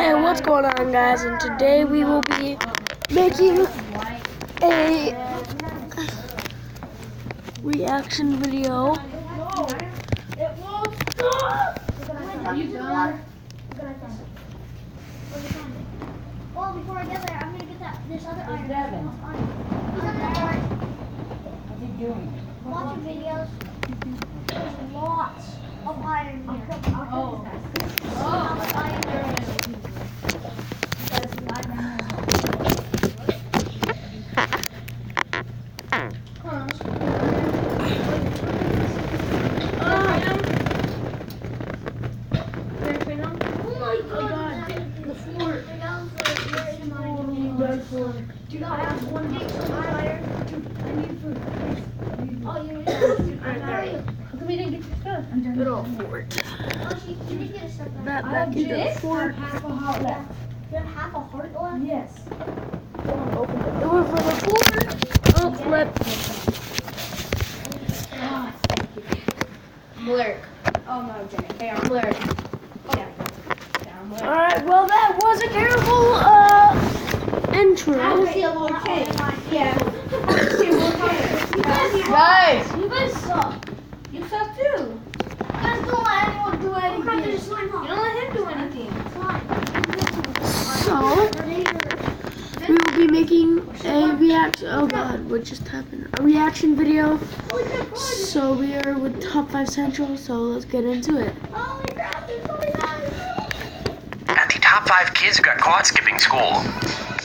Hey, what's going on, guys? And today we will be making a reaction video. Are you done? Well, before I get there, I'm gonna get this other iron. Devin. He's on the board. What's he doing? Watching videos. There's lots of iron here. Oh. How much iron there is. Do you have one iron? I need food. Oh, you need food. We didn't get your stuff. Good old fort. Oh, you did get a stuff. That is the fort. Half a heart left. You have half a heart left? Yes. Open the door for the fort. Oh, flip. Blurk. Oh no, Jenny. Hey, I'm blurk. Yeah. Alright, well, that was a terrible intro. I see a little kid. Yeah. Guys! You guys suck. You suck too. You guys don't let anyone do anything. You don't let him do anything. So, we will be making a reaction. Oh god, what just happened? A reaction video. So we are with Top 5 Central, so let's get into it. At the top 5 kids who got caught skipping school.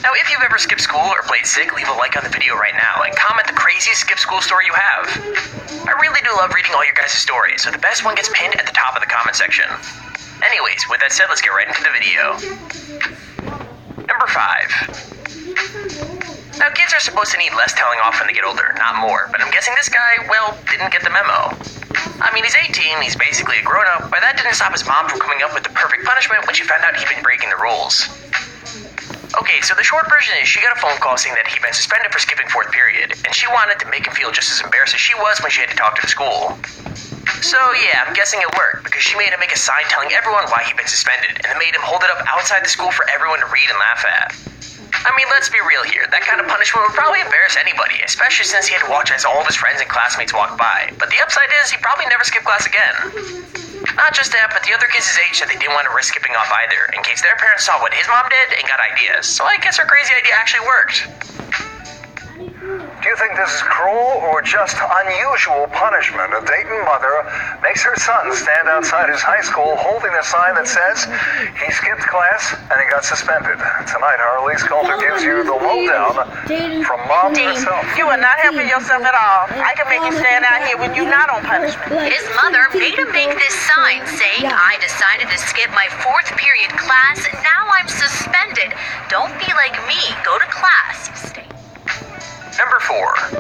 Now, if you've ever skipped school or played sick, leave a like on the video right now and comment the craziest skip school story you have. I really do love reading all your guys' stories, so the best one gets pinned at the top of the comment section. Anyways, with that said, let's get right into the video. Number 5. Now, kids are supposed to need less telling off when they get older, not more, but I'm guessing this guy, well, didn't get the memo. I mean, he's 18, he's basically a grown-up, but that didn't stop his mom from coming up with the perfect punishment when she found out he'd been breaking the rules. Okay, so the short version is she got a phone call saying that he'd been suspended for skipping 4th period, and she wanted to make him feel just as embarrassed as she was when she had to talk to the school. So yeah, I'm guessing it worked, because she made him make a sign telling everyone why he'd been suspended, and then made him hold it up outside the school for everyone to read and laugh at. I mean, let's be real here, that kind of punishment would probably embarrass anybody, especially since he had to watch as all of his friends and classmates walked by, but the upside is he probably never skipped class again. Not just that, but the other kids his age said they didn't want to risk skipping off either, in case their parents saw what his mom did and got ideas. So I guess her crazy idea actually worked. Do you think this is cruel or just unusual punishment? A Dayton mother makes her son stand outside his high school holding a sign that says he skipped class and he got suspended. Tonight, our Elise Coulter gives you the lowdown from mom herself. You are not helping yourself at all. I can make you stand out here when you're not on punishment. His mother made him make this sign saying, I decided to skip my 4th period class and now I'm suspended. Don't be like me. Go to class. Stay. Number 4.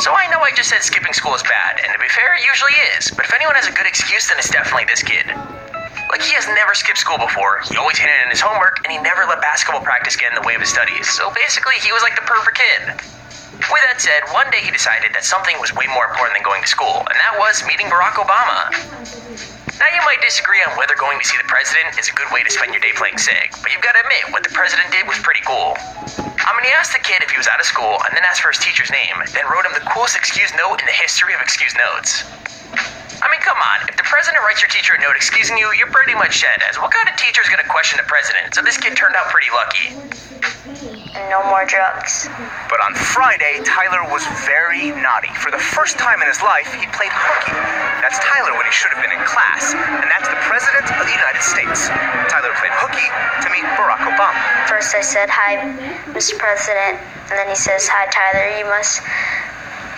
So I know I just said skipping school is bad, and to be fair, it usually is, but if anyone has a good excuse, then it's definitely this kid. Like, he has never skipped school before, he always handed in his homework, and he never let basketball practice get in the way of his studies, so basically he was like the perfect kid. With that said, one day he decided that something was way more important than going to school, and that was meeting Barack Obama. Now, you might disagree on whether going to see the president is a good way to spend your day playing sick, but you've got to admit, what the president did was pretty cool. I mean, he asked the kid if he was out of school, and then asked for his teacher's name, then wrote him the coolest excuse note in the history of excuse notes. I mean, come on, if the president writes your teacher a note excusing you, you're pretty much dead, as what kind of teacher is going to question the president? So this kid turned out pretty lucky. No more drugs. But on Friday, Tyler was very naughty. For the first time in his life, he played hooky. That's Tyler when he should have been in class, and that's the President of the United States. Tyler played hooky to meet Barack Obama. First I said, hi, Mr. President, and then he says, hi, Tyler, you must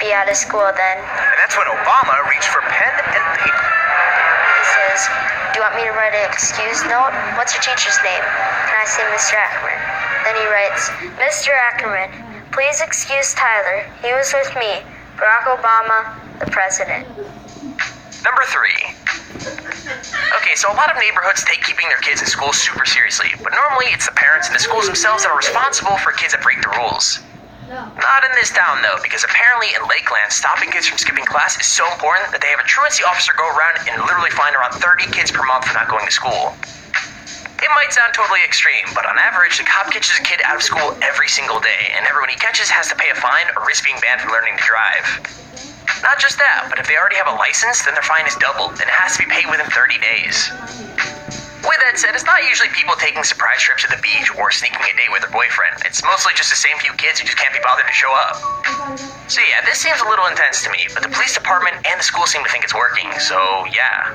be out of school then. And that's when Obama reached for pen and paper. He says, do you want me to write an excuse note? What's your teacher's name? And I say, Mr. Ackerman. Then he writes, Mr. Ackerman, please excuse Tyler. He was with me, Barack Obama, the president. Number 3. Okay, so a lot of neighborhoods take keeping their kids in school super seriously, but normally it's the parents and the schools themselves that are responsible for kids that break the rules. Not in this town, though, because apparently in Lakeland, stopping kids from skipping class is so important that they have a truancy officer go around and literally fine around 30 kids per month for not going to school. It might sound totally extreme, but on average, the cop catches a kid out of school every single day, and everyone he catches has to pay a fine or risk being banned from learning to drive. Not just that, but if they already have a license, then their fine is doubled, and it has to be paid within 30 days. With that said, it's not usually people taking surprise trips to the beach or sneaking a date with their boyfriend. It's mostly just the same few kids who just can't be bothered to show up. So yeah, this seems a little intense to me, but the police department and the school seem to think it's working, so yeah.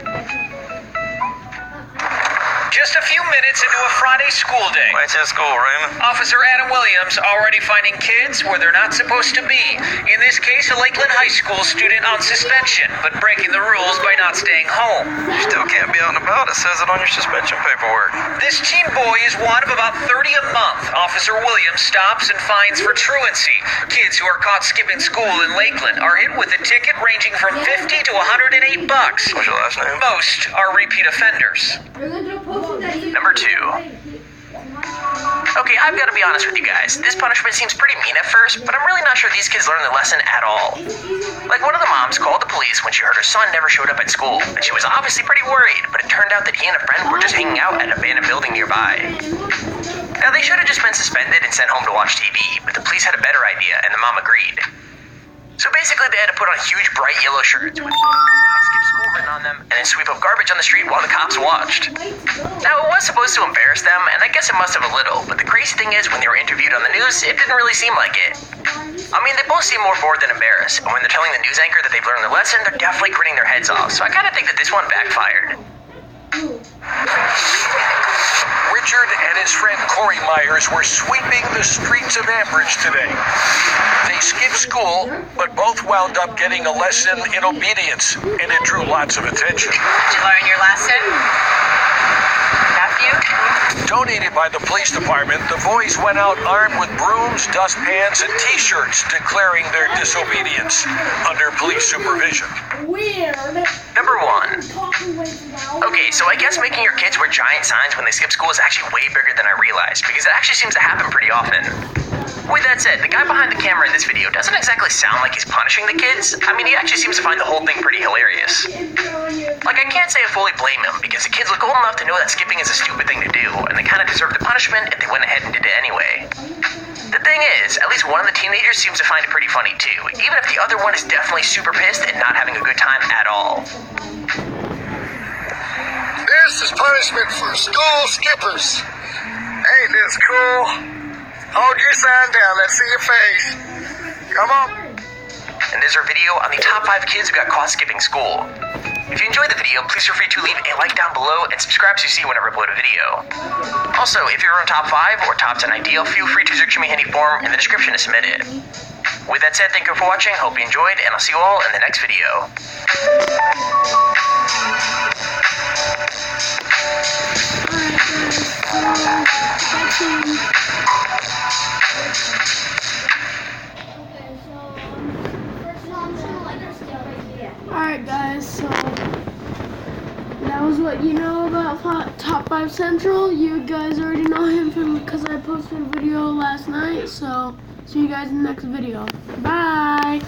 Just a few minutes into a Friday school day. What's at school, Raymond? Officer Adam Williams already finding kids where they're not supposed to be. In this case, a Lakeland High School student on suspension, but breaking the rules by not staying home. You still can't be out and about. It says it on your suspension paperwork. This teen boy is one of about 30 a month. Officer Williams stops and fines for truancy. Kids who are caught skipping school in Lakeland are hit with a ticket ranging from $50 to $108. What's your last name? Most are repeat offenders. Number 2. Okay, I've got to be honest with you guys. This punishment seems pretty mean at first, but I'm really not sure these kids learned the lesson at all. Like, one of the moms called the police when she heard her son never showed up at school, and she was obviously pretty worried, but it turned out that he and a friend were just hanging out at an abandoned building nearby. Now, they should have just been suspended and sent home to watch TV, but the police had a better idea, and the mom agreed. So basically, they had to put on huge, bright yellow shirts with "I skip school" written on them, and then sweep up garbage on the street while the cops watched. Now, it was supposed to embarrass them, and I guess it must have a little, but the crazy thing is, when they were interviewed on the news, it didn't really seem like it. I mean, they both seem more bored than embarrassed, and when they're telling the news anchor that they've learned the lesson, they're definitely grinning their heads off, so I kinda think that this one backfired. Richard and his friend Corey Myers were sweeping the streets of Ambridge today. They skipped school, but both wound up getting a lesson in obedience, and it drew lots of attention. Did you learn your lesson? Nephew? Donated by the police department, the boys went out armed with brooms, dustpans, and t-shirts declaring their disobedience under police supervision. Number 1. Okay, so I guess making your kids wear giant signs when they skip school is actually way bigger than I realized, because it actually seems to happen pretty often. With that said, the guy behind the camera in this video doesn't exactly sound like he's punishing the kids. I mean, he actually seems to find the whole thing pretty hilarious. Like, I can't say I fully blame him, because the kids look old enough to know that skipping is a stupid thing to do, and they kind of deserve the punishment if they went ahead and did it anyway. The thing is, at least one of the teenagers seems to find it pretty funny too, even if the other one is definitely super pissed and not having a good time at all. This is punishment for school skippers. Ain't this cool? Hold your sign down. Let's see your face. Come on. And there's our video on the top 5 kids who got caught skipping school. If you enjoyed the video, please feel free to leave a like down below and subscribe so you see whenever I upload a video. Also, if you're on top 5 or top 10 ideal, feel free to search me handy form in the description to submit it. With that said, thank you for watching, hope you enjoyed, and I'll see you all in the next video. Alright guys, so that was what you know about Top 5 Central. You guys already know him because I posted a video last night, so see you guys in the next video. Bye!